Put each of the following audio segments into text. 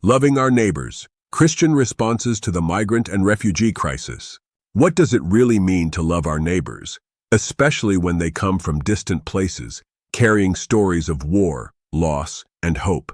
Loving our neighbors. Christian responses to the migrant and refugee crisis. What does it really mean to love our neighbors, especially when they come from distant places, carrying stories of war, loss, and hope?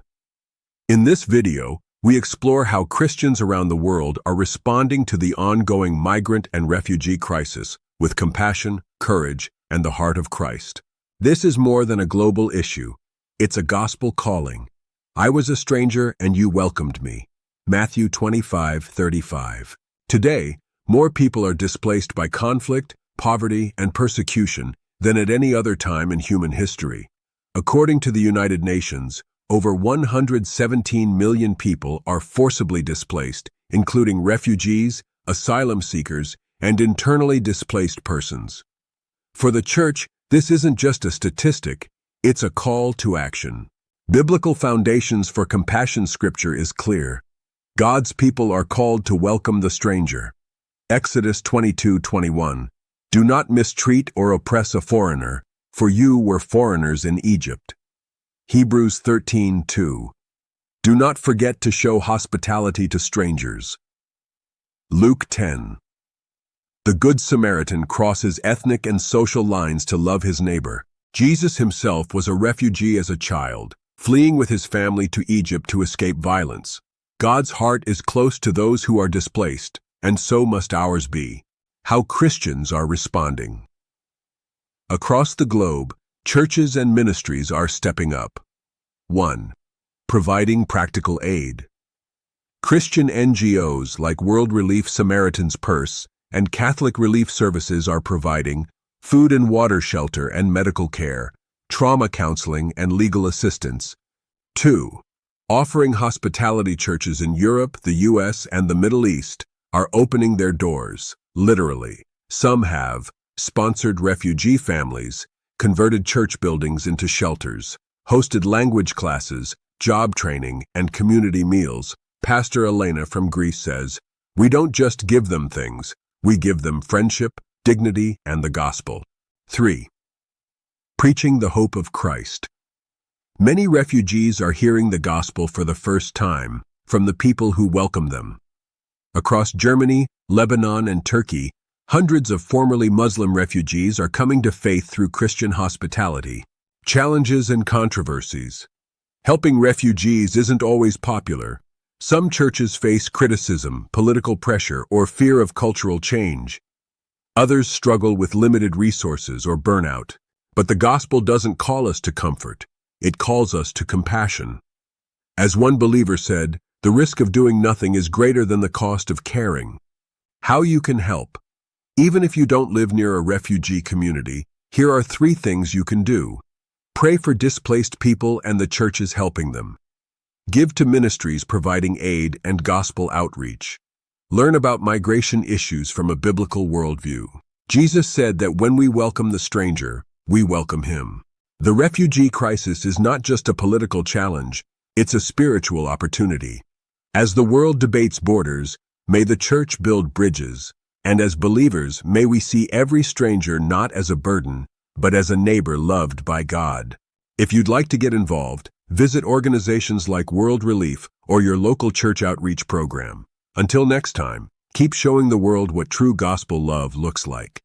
In this video, we explore how Christians around the world are responding to the ongoing migrant and refugee crisis with compassion, courage, and the heart of Christ. This is more than a global issue. It's a gospel calling. I was a stranger and you welcomed me. Matthew 25:35. Today, more people are displaced by conflict, poverty, and persecution than at any other time in human history. According to the United Nations, over 117 million people are forcibly displaced, including refugees, asylum seekers, and internally displaced persons. For the church, this isn't just a statistic, it's a call to action. Biblical foundations for compassion scripture is clear. God's people are called to welcome the stranger. Exodus 22:21. Do not mistreat or oppress a foreigner, for you were foreigners in Egypt. Hebrews 13:2. Do not forget to show hospitality to strangers. Luke 10. The Good Samaritan crosses ethnic and social lines to love his neighbor. Jesus himself was a refugee as a child, fleeing with his family to Egypt to escape violence. God's heart is close to those who are displaced, and so must ours be. How Christians are responding. Across the globe, churches and ministries are stepping up. 1. Providing practical aid. Christian NGOs like World Relief Samaritan's Purse and Catholic Relief Services are providing food and water shelter and medical care, trauma counseling and legal assistance. 2. Offering hospitality. Churches in Europe, the US, and the Middle East are opening their doors, literally. Some have sponsored refugee families, converted church buildings into shelters, hosted language classes, job training, and community meals. Pastor Elena from Greece says, "We don't just give them things, we give them friendship, dignity, and the gospel." 3. Preaching the hope of Christ. Many refugees are hearing the gospel for the first time from the people who welcome them. Across Germany, Lebanon, and Turkey, hundreds of formerly Muslim refugees are coming to faith through Christian hospitality. Challenges and controversies. Helping refugees isn't always popular. Some churches face criticism, political pressure, or fear of cultural change. Others struggle with limited resources or burnout. But the gospel doesn't call us to comfort. It calls us to compassion. As one believer said, the risk of doing nothing is greater than the cost of caring. How you can help. Even if you don't live near a refugee community, here are 3 things you can do. Pray for displaced people and the churches helping them. Give to ministries providing aid and gospel outreach. Learn about migration issues from a biblical worldview. Jesus said that when we welcome the stranger, we welcome him. The refugee crisis is not just a political challenge, it's a spiritual opportunity. As the world debates borders, may the church build bridges, and as believers, may we see every stranger not as a burden, but as a neighbor loved by God. If you'd like to get involved, visit organizations like World Relief or your local church outreach program. Until next time, keep showing the world what true gospel love looks like.